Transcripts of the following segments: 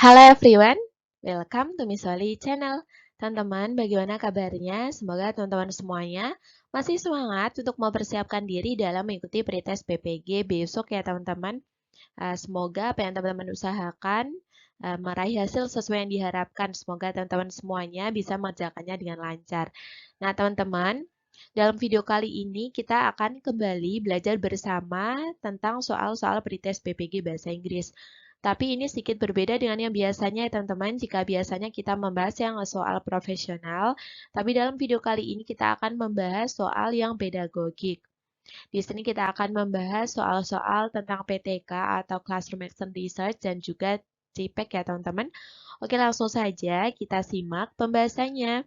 Halo everyone, welcome to Miss Oli Channel. Teman-teman, bagaimana kabarnya? Semoga teman-teman semuanya masih semangat untuk mempersiapkan diri dalam mengikuti pretest PPG besok ya teman-teman. Semoga apa yang teman-teman usahakan meraih hasil sesuai yang diharapkan. Semoga teman-teman semuanya bisa mengerjakannya dengan lancar. Nah teman-teman, dalam video kali ini kita akan kembali belajar bersama tentang soal-soal pretest PPG Bahasa Inggris. Tapi ini sedikit berbeda dengan yang biasanya ya teman-teman. Jika biasanya kita membahas yang soal profesional, tapi dalam video kali ini kita akan membahas soal yang pedagogik. Di sini kita akan membahas soal-soal tentang PTK atau Classroom Action Research dan juga CPEK ya teman-teman. Oke, langsung saja kita simak pembahasannya.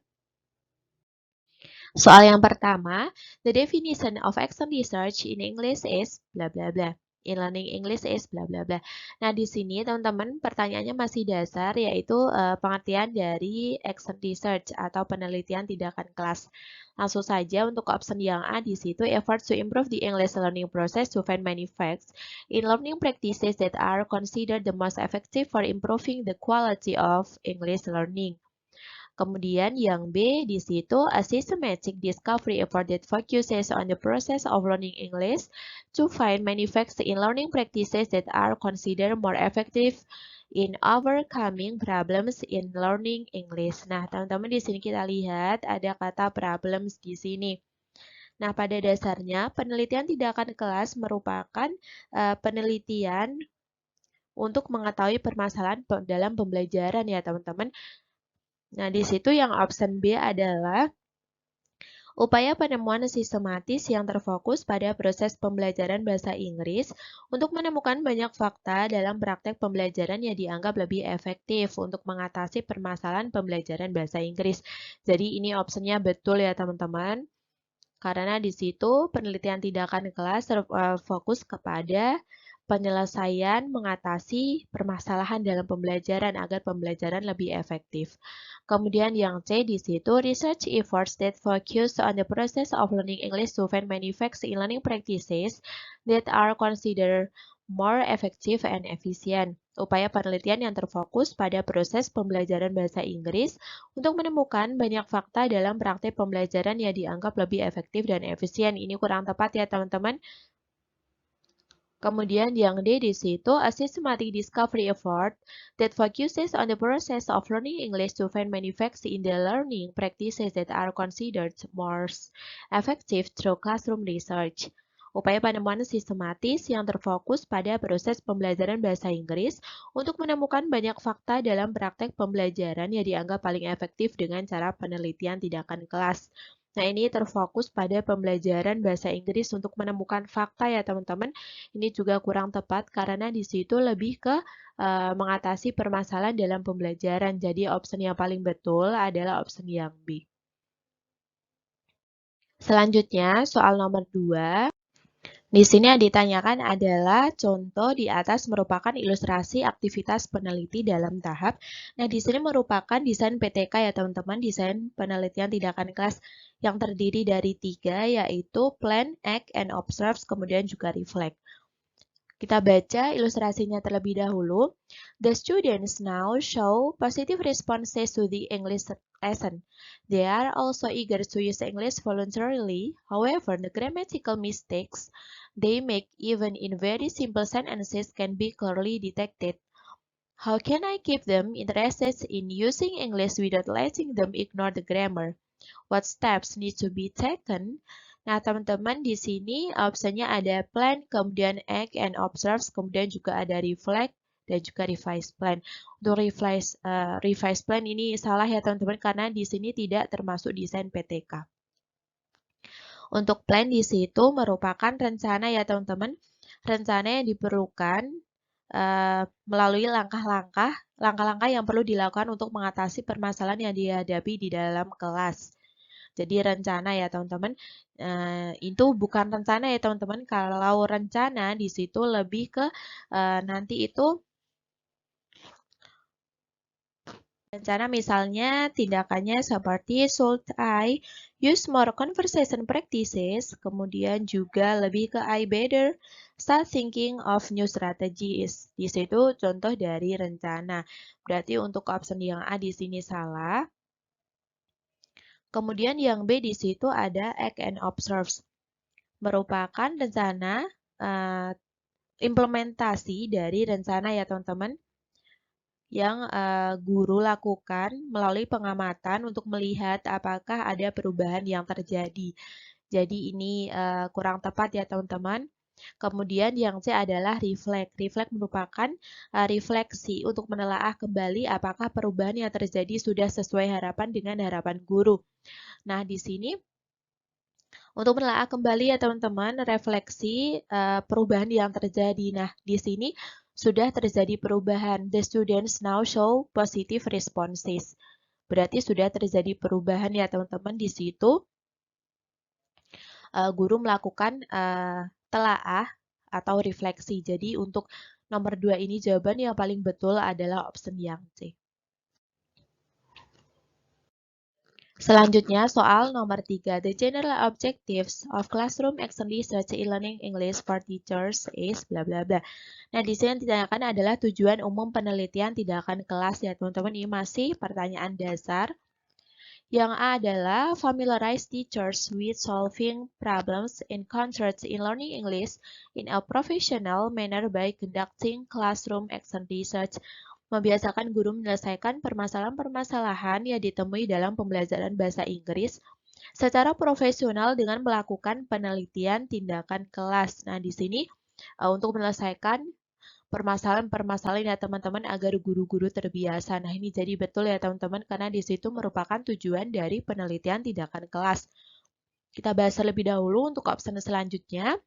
Soal yang pertama, the definition of action research in English is bla bla bla. In learning English is bla bla bla. Nah, di sini teman-teman pertanyaannya masih dasar yaitu pengertian dari action research atau penelitian tindakan kelas. Langsung saja untuk option yang A di situ efforts to improve the English learning process to find many facts in learning practices that are considered the most effective for improving the quality of English learning. Kemudian yang B di situ a systematic discovery effort that focuses on the process of learning English to find many facts in learning practices that are considered more effective in overcoming problems in learning English. Nah, teman-teman di sini kita lihat ada kata problems di sini. Nah, pada dasarnya penelitian tindakan kelas merupakan penelitian untuk mengetahui permasalahan dalam pembelajaran ya, teman-teman. Nah, di situ yang option B adalah upaya penemuan sistematis yang terfokus pada proses pembelajaran bahasa Inggris untuk menemukan banyak fakta dalam praktek pembelajaran yang dianggap lebih efektif untuk mengatasi permasalahan pembelajaran bahasa Inggris. Jadi ini opsinya betul ya teman-teman. Karena di situ penelitian tindakan kelas terfokus kepada penyelesaian mengatasi permasalahan dalam pembelajaran agar pembelajaran lebih efektif. Kemudian yang C di situ, research efforts that focus on the process of learning English to find many facts in learning practices that are considered more effective and efficient. Upaya penelitian yang terfokus pada proses pembelajaran bahasa Inggris untuk menemukan banyak fakta dalam praktik pembelajaran yang dianggap lebih efektif dan efisien. Ini kurang tepat ya teman-teman. Kemudian yang D di situ, a systematic discovery effort that focuses on the process of learning English to find many facts in the learning practices that are considered more effective through classroom research. Upaya penemuan sistematis yang terfokus pada proses pembelajaran bahasa Inggris untuk menemukan banyak fakta dalam praktek pembelajaran yang dianggap paling efektif dengan cara penelitian tindakan kelas. Nah, ini terfokus pada pembelajaran bahasa Inggris untuk menemukan fakta ya teman-teman. Ini juga kurang tepat karena di situ lebih ke mengatasi permasalahan dalam pembelajaran. Jadi opsi yang paling betul adalah opsi yang B. Selanjutnya, soal nomor 2. Di sini yang ditanyakan adalah contoh di atas merupakan ilustrasi aktivitas peneliti dalam tahap. Nah, di sini merupakan desain PTK ya teman-teman, desain penelitian tindakan kelas yang terdiri dari 3, yaitu plan, act, and observe, kemudian juga reflect. Kita baca ilustrasinya terlebih dahulu. The students now show positive responses to the English lesson. They are also eager to use English voluntarily. However, the grammatical mistakes they make even in very simple sentences can be clearly detected. How can I keep them interested in using English without letting them ignore the grammar? What steps need to be taken? Nah, teman-teman di sini opsinya ada plan, kemudian act and observe, kemudian juga ada reflect dan juga revise plan. Untuk revise plan ini salah ya teman-teman karena di sini tidak termasuk desain PTK. Untuk plan di situ merupakan rencana ya teman-teman. Rencana yang diperlukan melalui langkah-langkah yang perlu dilakukan untuk mengatasi permasalahan yang dihadapi di dalam kelas. Jadi rencana ya teman-teman, itu bukan rencana ya teman-teman. Kalau rencana di situ lebih ke nanti itu Rencana misalnya tindakannya seperti should I use more conversation practices, kemudian juga lebih ke I better start thinking of new strategies. Di situ contoh dari rencana. Berarti untuk option yang A di sini salah. Kemudian yang B di situ ada act and observe. Merupakan rencana implementasi dari rencana ya teman-teman yang guru lakukan melalui pengamatan untuk melihat apakah ada perubahan yang terjadi. Jadi ini kurang tepat ya teman-teman. Kemudian yang C adalah reflect. Reflect merupakan refleksi untuk menelaah kembali apakah perubahan yang terjadi sudah sesuai harapan dengan harapan guru. Nah, di sini untuk menelaah kembali ya teman-teman, refleksi perubahan yang terjadi. Nah, di sini sudah terjadi perubahan. The students now show positive responses. Berarti sudah terjadi perubahan ya teman-teman di situ. Guru melakukan telaah atau refleksi. Jadi untuk nomor 2 ini jawaban yang paling betul adalah option yang C. Selanjutnya, soal nomor 3. The general objectives of classroom action research in learning English for teachers is bla bla bla. Nah, di sini yang ditanyakan adalah tujuan umum penelitian tindakan kelas ya, teman-teman. Ini masih pertanyaan dasar. Yang A adalah familiarize teachers with solving problems encountered in learning English in a professional manner by conducting classroom action research. Membiasakan guru menyelesaikan permasalahan-permasalahan yang ditemui dalam pembelajaran bahasa Inggris secara profesional dengan melakukan penelitian tindakan kelas. Nah, di sini untuk menyelesaikan permasalahan-permasalahan ya teman-teman agar guru-guru terbiasa. Nah, ini jadi betul ya teman-teman karena di situ merupakan tujuan dari penelitian tindakan kelas. Kita bahas terlebih dahulu untuk opsi selanjutnya.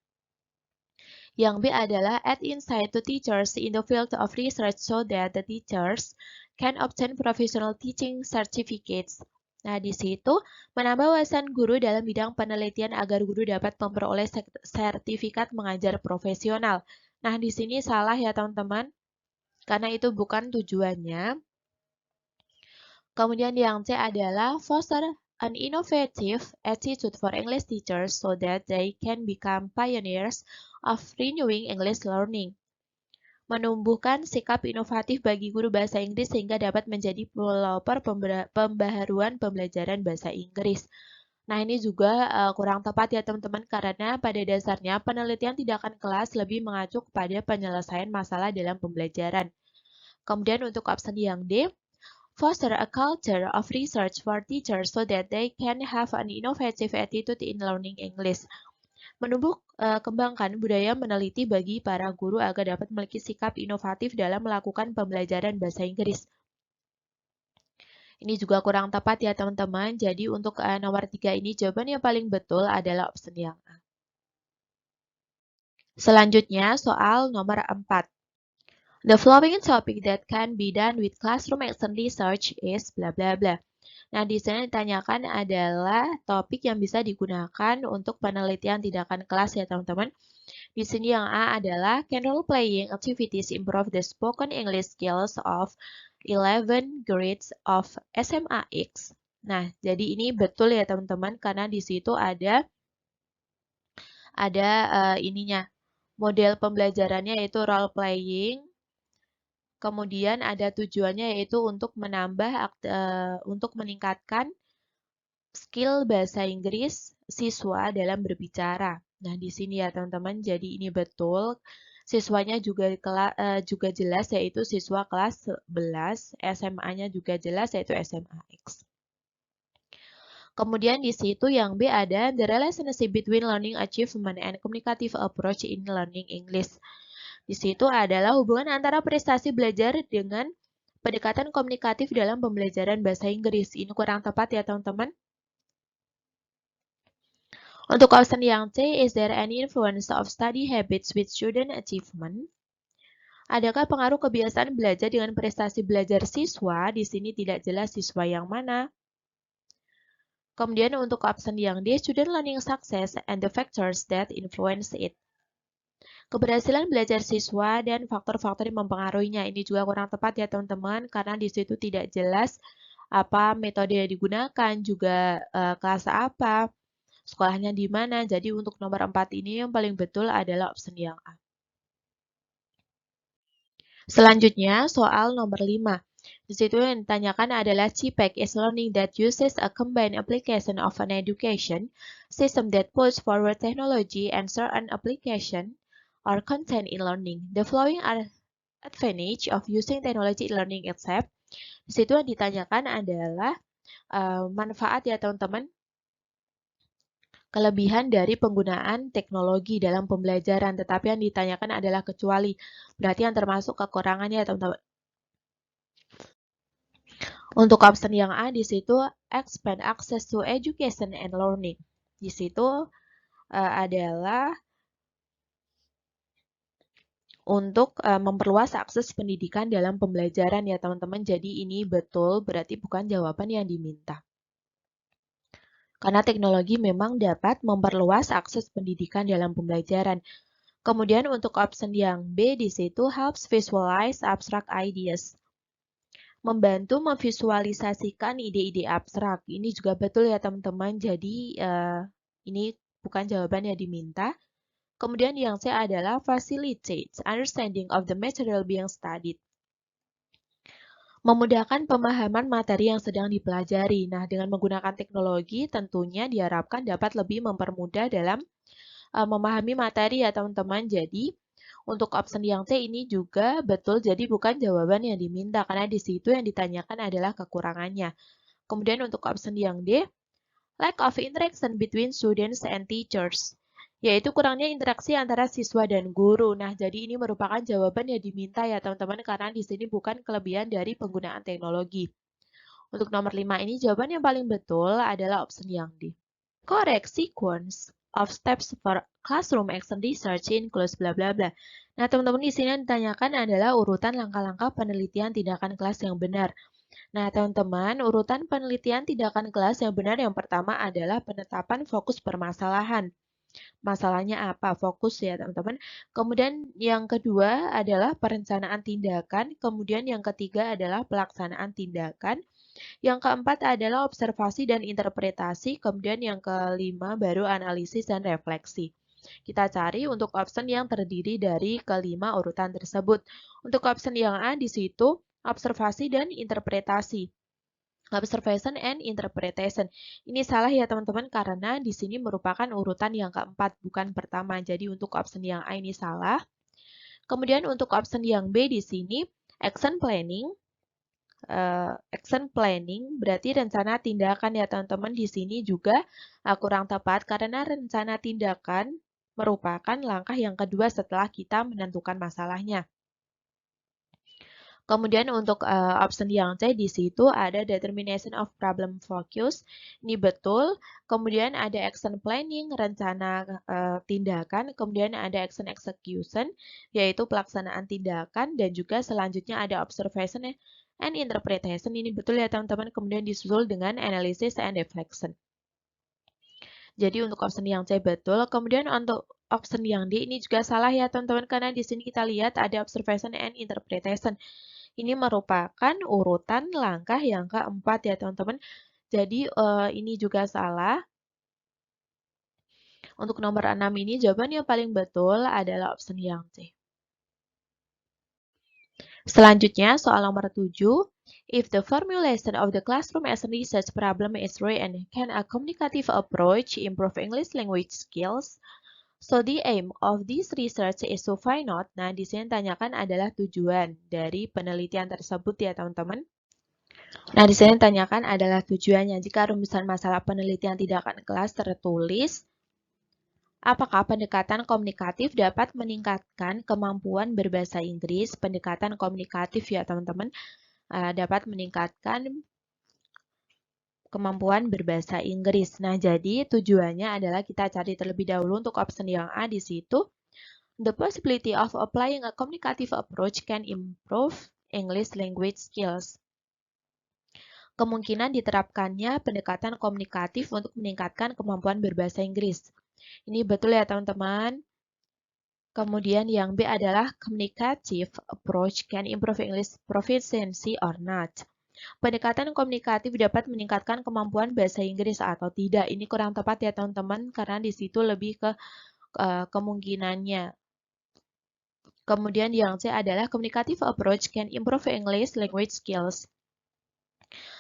Yang B adalah add insight to teachers in the field of research so that the teachers can obtain professional teaching certificates. Nah, di situ menambah wawasan guru dalam bidang penelitian agar guru dapat memperoleh sertifikat mengajar profesional. Nah, di sini salah ya teman-teman, karena itu bukan tujuannya. Kemudian yang C adalah foster an innovative attitude for English teachers so that they can become pioneers of renewing English learning. Menumbuhkan sikap inovatif bagi guru bahasa Inggris sehingga dapat menjadi pelopor pembaharuan pembelajaran bahasa Inggris. Nah, ini juga kurang tepat ya teman-teman karena pada dasarnya penelitian tindakan kelas lebih mengacu kepada penyelesaian masalah dalam pembelajaran. Kemudian untuk opsi yang D, foster a culture of research for teachers so that they can have an innovative attitude in learning English. Kembangkan budaya meneliti bagi para guru agar dapat memiliki sikap inovatif dalam melakukan pembelajaran bahasa Inggris. Ini juga kurang tepat ya teman-teman. Jadi untuk nomor 3 ini jawaban yang paling betul adalah opsi yang A. Selanjutnya soal nomor 4. The following topic that can be done with classroom action research is bla bla bla. Nah, di sini ditanyakan adalah topik yang bisa digunakan untuk penelitian tindakan kelas ya teman-teman. Di sini yang A adalah can role playing activities improve the spoken English skills of 11 grades of SMA X. Nah, jadi ini betul ya teman-teman karena di situ ada ininya model pembelajarannya yaitu role playing. Kemudian ada tujuannya yaitu untuk untuk meningkatkan skill bahasa Inggris siswa dalam berbicara. Nah, di sini ya teman-teman, jadi ini betul. Siswanya juga jelas yaitu siswa kelas 11, SMA-nya juga jelas yaitu SMA X. Kemudian di situ yang B ada the relationship between learning achievement and communicative approach in learning English. Di situ adalah hubungan antara prestasi belajar dengan pendekatan komunikatif dalam pembelajaran bahasa Inggris. Ini kurang tepat ya teman-teman. Untuk option yang C, is there any influence of study habits with student achievement? Adakah pengaruh kebiasaan belajar dengan prestasi belajar siswa? Di sini tidak jelas siswa yang mana. Kemudian untuk option yang D, student learning success and the factors that influence it. Keberhasilan belajar siswa dan faktor-faktor yang mempengaruhinya. Ini juga kurang tepat ya teman-teman, karena di situ tidak jelas apa metode yang digunakan, juga kelas apa, sekolahnya di mana. Jadi untuk nomor 4 ini yang paling betul adalah opsi yang A. Selanjutnya, soal nomor 5. Di situ yang ditanyakan adalah CPEC is learning that uses a combined application of an education system that puts forward technology and certain application or content in learning. The following are advantage of using technology in learning except. Di situ yang ditanyakan adalah manfaat ya teman-teman, kelebihan dari penggunaan teknologi dalam pembelajaran, tetapi yang ditanyakan adalah kecuali. Berarti yang termasuk kekurangannya ya teman-teman. Untuk option yang A di situ expand access to education and learning. Di situ adalah untuk memperluas akses pendidikan dalam pembelajaran ya teman-teman. Jadi ini betul, berarti bukan jawaban yang diminta. Karena teknologi memang dapat memperluas akses pendidikan dalam pembelajaran. Kemudian untuk option yang B di situ helps visualize abstract ideas. Membantu memvisualisasikan ide-ide abstrak. Ini juga betul ya teman-teman. Jadi ini bukan jawaban yang diminta. Kemudian yang C adalah facilitates understanding of the material being studied. Memudahkan pemahaman materi yang sedang dipelajari. Nah, dengan menggunakan teknologi tentunya diharapkan dapat lebih mempermudah dalam memahami materi ya teman-teman. Jadi untuk option yang C ini juga betul, jadi bukan jawaban yang diminta karena di situ yang ditanyakan adalah kekurangannya. Kemudian untuk option yang D, lack of interaction between students and teachers, yaitu kurangnya interaksi antara siswa dan guru. Nah, jadi ini merupakan jawaban yang diminta ya teman-teman karena di sini bukan kelebihan dari penggunaan teknologi. Untuk nomor 5 ini jawaban yang paling betul adalah option yang D. Correct sequence of steps for classroom action research includes bla bla bla. Nah, teman-teman di sini yang ditanyakan adalah urutan langkah-langkah penelitian tindakan kelas yang benar. Nah, teman-teman, urutan penelitian tindakan kelas yang benar yang pertama adalah penetapan fokus permasalahan. Masalahnya apa? Fokus ya, teman-teman. Kemudian yang kedua adalah perencanaan tindakan. Kemudian yang ketiga adalah pelaksanaan tindakan. Yang keempat adalah observasi dan interpretasi, kemudian yang kelima baru analisis dan refleksi. Kita cari untuk option yang terdiri dari kelima urutan tersebut. Untuk option yang A di situ observasi dan interpretasi. Observation and interpretation. Ini salah ya teman-teman karena di sini merupakan urutan yang keempat bukan pertama. Jadi untuk option yang A ini salah. Kemudian untuk option yang B di sini action planning. Action planning berarti rencana tindakan ya teman-teman. Di sini juga kurang tepat karena rencana tindakan merupakan langkah yang kedua setelah kita menentukan masalahnya. Kemudian untuk option yang C di situ ada determination of problem focus. Ini betul. Kemudian ada action planning, rencana tindakan. Kemudian ada action execution, yaitu pelaksanaan tindakan. Dan juga selanjutnya ada observation and interpretation. Ini betul ya teman-teman. Kemudian disusul dengan analysis and reflection. Jadi untuk option yang C betul. Kemudian untuk option yang D ini juga salah ya teman-teman. Karena di sini kita lihat ada observation and interpretation. Ini merupakan urutan langkah yang keempat ya teman-teman. Jadi ini juga salah. Untuk nomor 6 ini jawaban yang paling betul adalah option yang C. Selanjutnya soal nomor 7. If the formulation of the classroom as a research problem is right and can a communicative approach improve English language skills? So the aim of this research is to find out. Nah, di sini tanyakan adalah tujuan dari penelitian tersebut ya teman-teman. Nah, di sini tanyakan adalah tujuannya. Jika rumusan masalah penelitian tindakan kelas tertulis, apakah pendekatan komunikatif dapat meningkatkan kemampuan berbahasa Inggris? Pendekatan komunikatif ya teman-teman dapat meningkatkan kemampuan berbahasa Inggris. Nah, jadi tujuannya adalah kita cari terlebih dahulu untuk option yang A di situ. The possibility of applying a communicative approach can improve English language skills. Kemungkinan diterapkannya pendekatan komunikatif untuk meningkatkan kemampuan berbahasa Inggris. Ini betul ya teman-teman. Kemudian yang B adalah communicative approach can improve English proficiency or not. Pendekatan komunikatif dapat meningkatkan kemampuan bahasa Inggris atau tidak. Ini kurang tepat ya teman-teman karena di situ lebih ke kemungkinannya. Kemudian yang C adalah communicative approach can improve English language skills.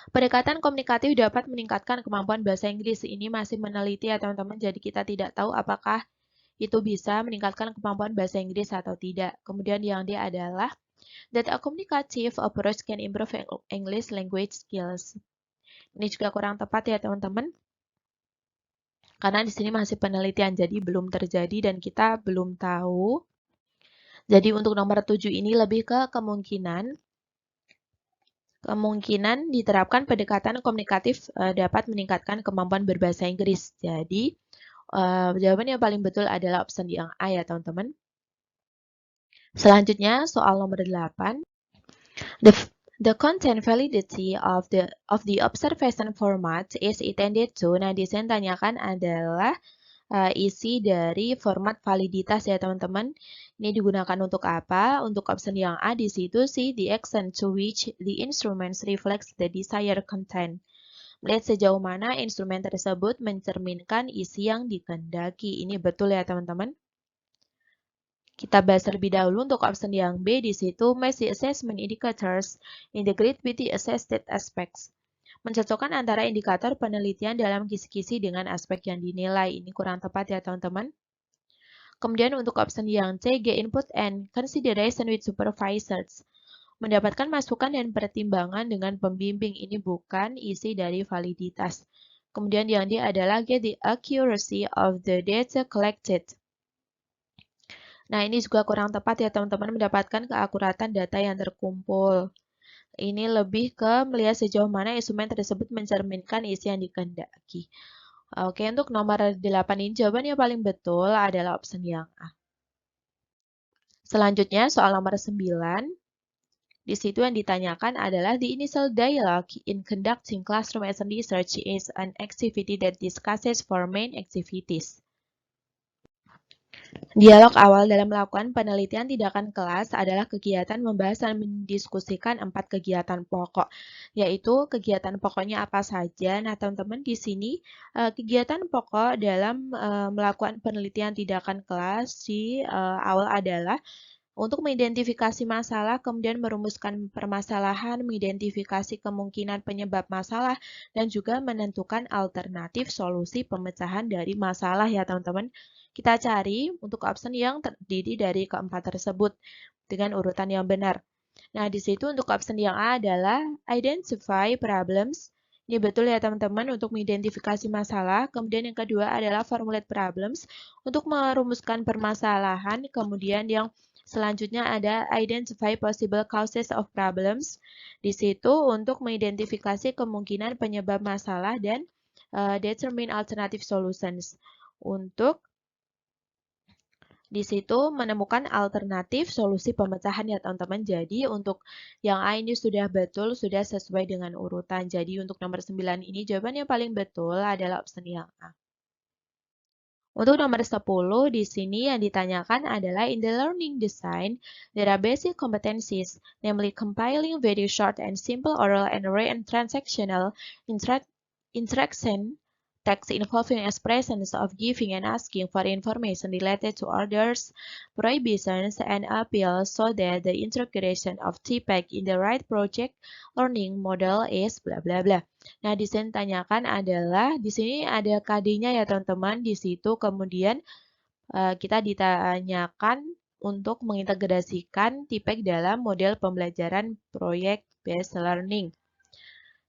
Pendekatan komunikatif dapat meningkatkan kemampuan bahasa Inggris. Ini masih meneliti ya teman-teman, jadi kita tidak tahu apakah itu bisa meningkatkan kemampuan bahasa Inggris atau tidak. Kemudian yang D adalah that a communicative approach can improve English language skills. Ini juga kurang tepat ya teman-teman. Karena di sini masih penelitian, jadi belum terjadi dan kita belum tahu. Jadi untuk nomor 7 ini lebih ke kemungkinan diterapkan pendekatan komunikatif dapat meningkatkan kemampuan berbahasa Inggris. Jadi, jawaban yang paling betul adalah opsi yang A ya, teman-teman. Selanjutnya, soal nomor 8. The content validity of the observation format is intended to. Nah, di sini tanyakan adalah isi dari format validitas ya teman-teman. Ini digunakan untuk apa? Untuk option yang A di situ sih the extent to which the instruments reflects the desired content. Melihat sejauh mana instrumen tersebut mencerminkan isi yang dikehendaki. Ini betul ya teman-teman. Kita bahas terlebih dahulu untuk option yang B di situ match the assessment indicators integrate with the assessed aspects. Mencocokkan antara indikator penelitian dalam kisi-kisi dengan aspek yang dinilai. Ini kurang tepat ya teman-teman. Kemudian untuk option yang C, get input and consideration with supervisors. Mendapatkan masukan dan pertimbangan dengan pembimbing. Ini bukan isi dari validitas. Kemudian yang D adalah get the accuracy of the data collected. Nah, ini juga kurang tepat ya teman-teman, mendapatkan keakuratan data yang terkumpul. Ini lebih ke melihat sejauh mana instrumen tersebut mencerminkan isi yang dikehendaki. Oke, untuk nomor 8 ini jawaban yang paling betul adalah opsi yang A. Selanjutnya, soal nomor 9. Di situ yang ditanyakan adalah the initial dialogue in conducting classroom as research is an activity that discusses four main activities. Dialog awal dalam melakukan penelitian tindakan kelas adalah kegiatan membahas dan mendiskusikan 4 kegiatan pokok, yaitu kegiatan pokoknya apa saja. Nah, teman-teman di sini kegiatan pokok dalam melakukan penelitian tindakan kelas di awal adalah untuk mengidentifikasi masalah, kemudian merumuskan permasalahan, mengidentifikasi kemungkinan penyebab masalah, dan juga menentukan alternatif solusi pemecahan dari masalah ya teman-teman. Kita cari untuk option yang terdiri dari keempat tersebut dengan urutan yang benar. Nah, di situ untuk option yang A adalah identify problems. Ini betul ya teman-teman untuk mengidentifikasi masalah. Kemudian yang kedua adalah formulate problems untuk merumuskan permasalahan. Kemudian yang selanjutnya ada identify possible causes of problems. Di situ untuk mengidentifikasi kemungkinan penyebab masalah dan determine alternative solutions. Untuk di situ menemukan alternatif solusi pemecahan ya teman-teman. Jadi untuk yang A ini sudah betul, sudah sesuai dengan urutan. Jadi untuk nomor 9 ini jawaban yang paling betul adalah opsi yang A. Untuk nomor 10 di sini yang ditanyakan adalah in the learning design, there are basic competencies, namely compiling very short and simple oral and written transactional interaction text involving expressions of giving and asking for information related to orders, prohibitions, and appeals so that the integration of TPEG in the right project learning model is bla bla bla. Nah, di sini tanyakan adalah di sini ada KD-nya ya teman-teman. Di situ kemudian kita ditanyakan untuk mengintegrasikan TPEG dalam model pembelajaran project based learning.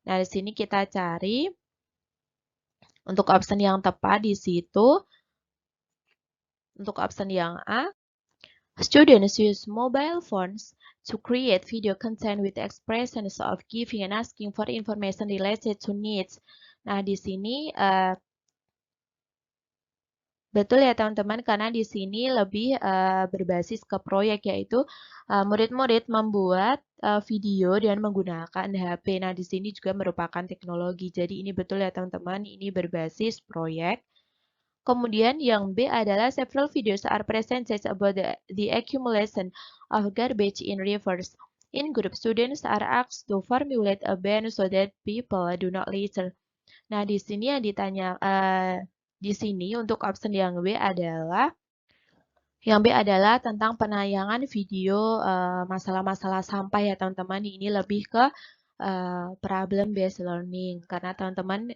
Nah, di sini kita cari untuk option yang tepat di situ, untuk option yang A, students use mobile phones to create video content with expressions of giving and asking for information related to needs. Nah, di sini betul ya teman-teman, karena di sini lebih berbasis ke proyek, yaitu murid-murid membuat video dengan menggunakan HP. Nah, di sini juga merupakan teknologi. Jadi ini betul ya teman-teman, ini berbasis proyek. Kemudian yang B adalah several videos are presented about the accumulation of garbage in rivers. In group, students are asked to formulate a ban so that people do not litter. Nah, di sini yang di sini untuk option yang B adalah tentang penayangan video masalah-masalah sampah ya teman-teman. Ini lebih ke problem based learning karena teman-teman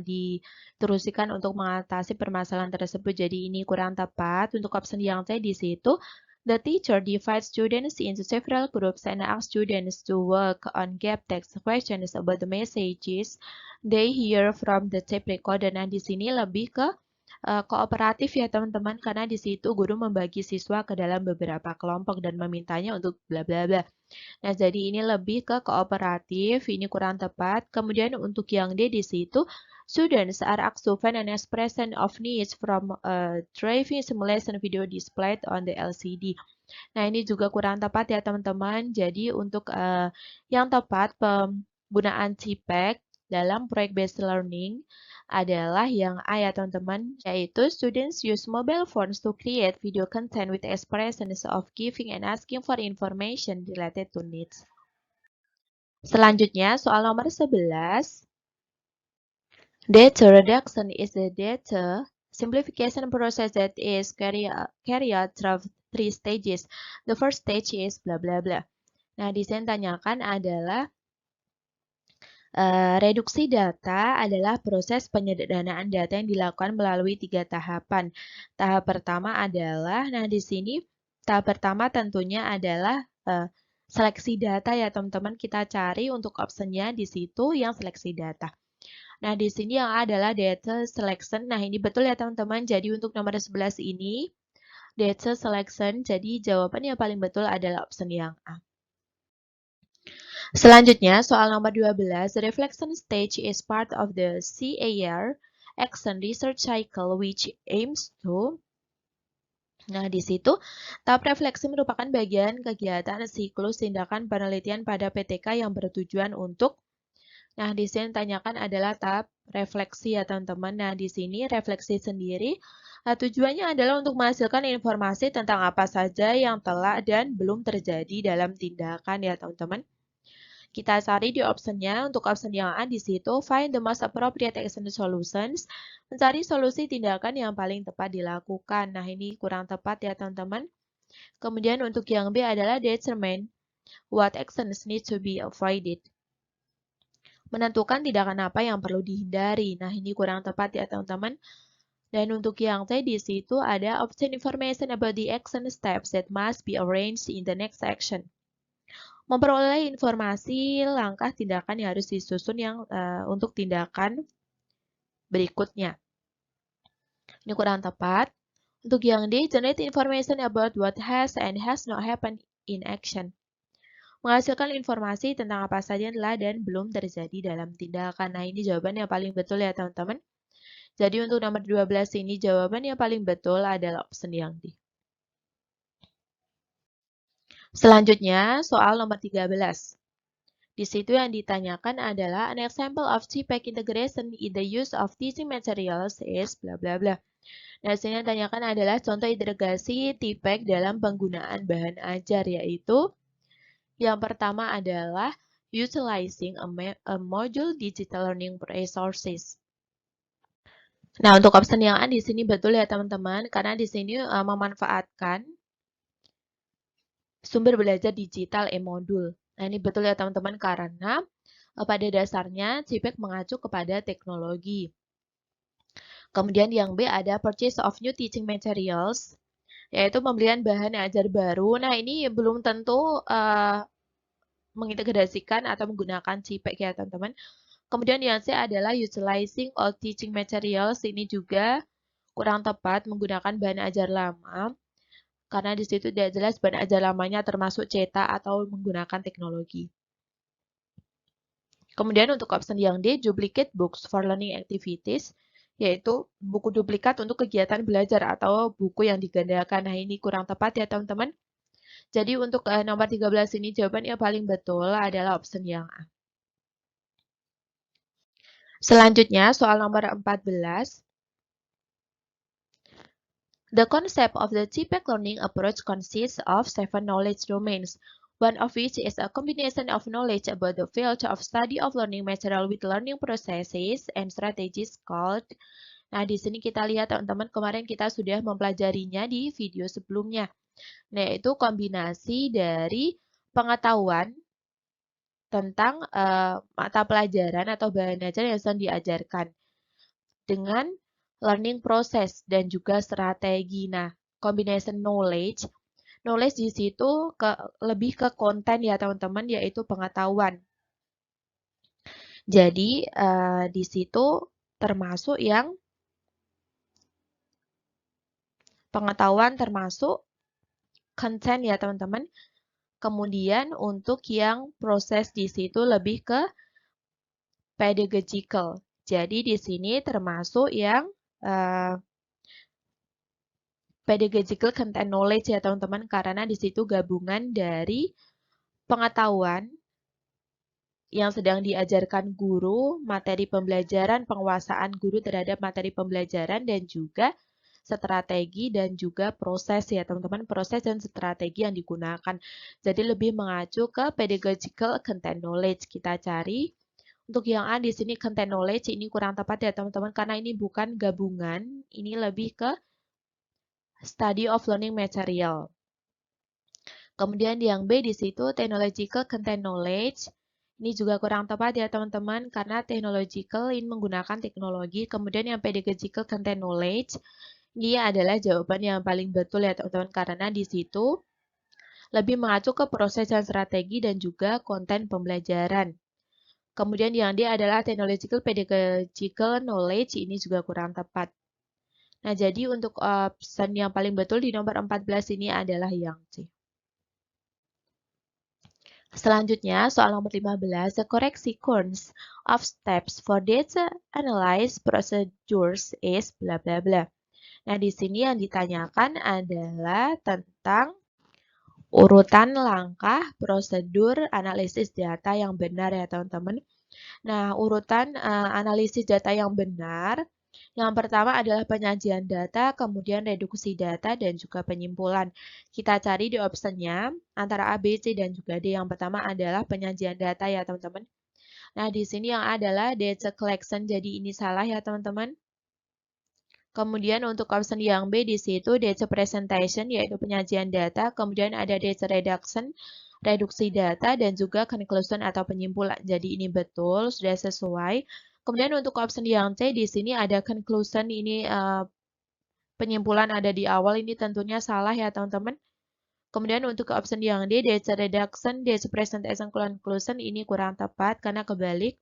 diterusikan untuk mengatasi permasalahan tersebut. Jadi ini kurang tepat. Untuk option yang C di situ, the teacher divides students into several groups and asks students to work on gap text questions about the messages they hear from the tape recorder. Nah, di sini lebih ke kooperatif ya teman-teman karena di situ guru membagi siswa ke dalam beberapa kelompok dan memintanya untuk bla bla bla. Nah, jadi ini lebih ke kooperatif, ini kurang tepat. Kemudian untuk yang D di situ, students are asked to find an expression of needs from a driving simulation video displayed on the LCD. Nah, ini juga kurang tepat ya teman-teman. Jadi untuk yang tepat penggunaan CPEC dalam proyek based learning adalah yang A ya teman-teman, yaitu students use mobile phones to create video content with expressions of giving and asking for information related to needs. Selanjutnya, soal nomor 11. Data reduction is the data simplification process that is carried out through 3 stages. The first stage is bla bla bla. Nah, di sini tanyakan adalah reduksi data adalah proses penyederhanaan data yang dilakukan melalui 3 tahapan. Tahap pertama adalah, nah di sini tahap pertama tentunya adalah seleksi data ya teman-teman. Kita cari untuk optionnya di situ yang seleksi data. Nah di sini yang adalah data selection. Nah ini betul ya teman-teman. Jadi untuk nomor 11 ini data selection. Jadi jawaban yang paling betul adalah option yang A. Selanjutnya, soal nomor 12, the reflection stage is part of the CAR action research cycle which aims to. Nah, di situ tahap refleksi merupakan bagian kegiatan siklus tindakan penelitian pada PTK yang bertujuan untuk. Nah, di sini tanyakan adalah tahap refleksi ya teman-teman. Nah, di sini refleksi sendiri tujuannya adalah untuk menghasilkan informasi tentang apa saja yang telah dan belum terjadi dalam tindakan ya teman-teman. Kita cari di optionnya, untuk option yang A di situ, find the most appropriate action solutions, mencari solusi tindakan yang paling tepat dilakukan. Nah, ini kurang tepat ya teman-teman. Kemudian untuk yang B adalah determine what actions need to be avoided. Menentukan tindakan apa yang perlu dihindari. Nah, ini kurang tepat ya teman-teman. Dan untuk yang C di situ ada obtain information about the action steps that must be arranged in the next action. Memperoleh informasi langkah tindakan yang harus disusun untuk tindakan berikutnya. Ini kurang tepat. Untuk yang D, generate information about what has and has not happened in action. Menghasilkan informasi tentang apa saja yang telah dan belum terjadi dalam tindakan. Nah, ini jawaban yang paling betul ya teman-teman. Jadi untuk nomor 12 ini jawaban yang paling betul adalah option yang D. Selanjutnya, soal nomor 13. Di situ yang ditanyakan adalah an example of CPEC integration in the use of teaching materials is bla bla bla. Nah, sini yang ditanyakan adalah contoh integrasi TPEC dalam penggunaan bahan ajar, yaitu yang pertama adalah utilizing a module digital learning resources. Nah, untuk option yang A di sini betul ya teman-teman, karena di sini memanfaatkan sumber belajar digital e-modul. Nah, ini betul ya teman-teman karena pada dasarnya CPEC mengacu kepada teknologi. Kemudian yang B ada purchase of new teaching materials, yaitu pembelian bahan ajar baru. Nah, ini belum tentu mengintegrasikan atau menggunakan CPEC ya teman-teman. Kemudian yang C adalah utilizing old teaching materials. Ini juga kurang tepat menggunakan bahan ajar lama. Karena di situ tidak jelas bahan ajar lamanya termasuk cetak atau menggunakan teknologi. Kemudian untuk option yang D, duplicate books for learning activities, yaitu buku duplikat untuk kegiatan belajar atau buku yang digandakan. Nah, ini kurang tepat ya teman-teman. Jadi untuk nomor 13 ini jawaban yang paling betul adalah option yang A. Selanjutnya soal nomor 14. The concept of the TPEC learning approach consists of 7 knowledge domains, one of which is a combination of knowledge about the field of study of learning material with learning processes and strategies called. Nah, di sini kita lihat teman-teman, kemarin kita sudah mempelajarinya di video sebelumnya. Nah, yaitu kombinasi dari pengetahuan tentang mata pelajaran atau bahan ajar yang sedang diajarkan dengan learning process dan juga strategi. Nah, combination knowledge, knowledge di situ lebih ke konten ya teman-teman, yaitu pengetahuan. Jadi di situ termasuk yang pengetahuan termasuk konten ya teman-teman. Kemudian untuk yang proses di situ lebih ke pedagogical. Jadi di sini termasuk yang pedagogical content knowledge ya teman-teman, karena di situ gabungan dari pengetahuan yang sedang diajarkan guru, materi pembelajaran, penguasaan guru terhadap materi pembelajaran, dan juga strategi dan juga proses ya teman-teman, proses dan strategi yang digunakan. Jadi lebih mengacu ke pedagogical content knowledge. Kita cari untuk yang A di sini content knowledge ini kurang tepat ya teman-teman, karena ini bukan gabungan, ini lebih ke study of learning material. Kemudian yang B di situ technological content knowledge. Ini juga kurang tepat ya teman-teman, karena technological ini menggunakan teknologi. Kemudian yang pedagogical content knowledge, ini adalah jawaban yang paling betul ya teman-teman, karena di situ lebih mengacu ke proses dan strategi dan juga konten pembelajaran. Kemudian yang D adalah technological pedagogical knowledge, ini juga kurang tepat. Nah, jadi untuk option yang paling betul di nomor 14 ini adalah yang C. Selanjutnya, soal nomor 15, the correct sequence of steps for data analysis procedures is bla bla bla. Nah, di sini yang ditanyakan adalah tentang urutan langkah prosedur analisis data yang benar ya teman-teman. Nah, urutan analisis data yang benar, yang pertama adalah penyajian data, kemudian reduksi data, dan juga penyimpulan. Kita cari di optionnya antara A, B, C, dan juga D. Yang pertama adalah penyajian data ya teman-teman. Nah, di sini yang A adalah data collection, jadi ini salah ya teman-teman. Kemudian untuk option yang B di situ data presentation, yaitu penyajian data. Kemudian ada data reduction, reduksi data, dan juga conclusion atau penyimpulan. Jadi ini betul, sudah sesuai. Kemudian untuk option yang C di sini ada conclusion, ini penyimpulan ada di awal, ini tentunya salah ya teman-teman. Kemudian untuk option yang D, data reduction, data presentation, conclusion, ini kurang tepat karena kebalik.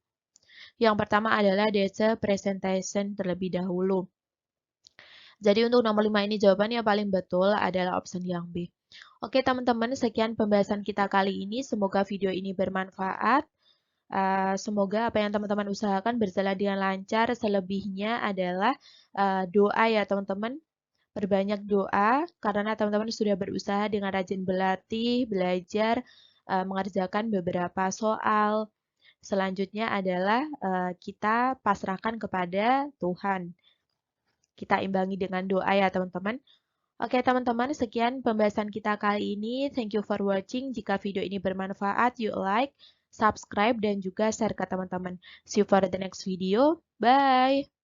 Yang pertama adalah data presentation terlebih dahulu. Jadi untuk nomor 5 ini jawabannya paling betul adalah option yang B. Oke teman-teman, sekian pembahasan kita kali ini. Semoga video ini bermanfaat. Semoga apa yang teman-teman usahakan berjalan dengan lancar. Selebihnya adalah doa ya teman-teman. Perbanyak doa karena teman-teman sudah berusaha dengan rajin berlatih, belajar, mengerjakan beberapa soal. Selanjutnya adalah kita pasrahkan kepada Tuhan. Kita imbangi dengan doa ya teman-teman. Oke teman-teman, sekian pembahasan kita kali ini. Thank you for watching. Jika video ini bermanfaat, yuk like, subscribe, dan juga share ke teman-teman. See you for the next video. Bye!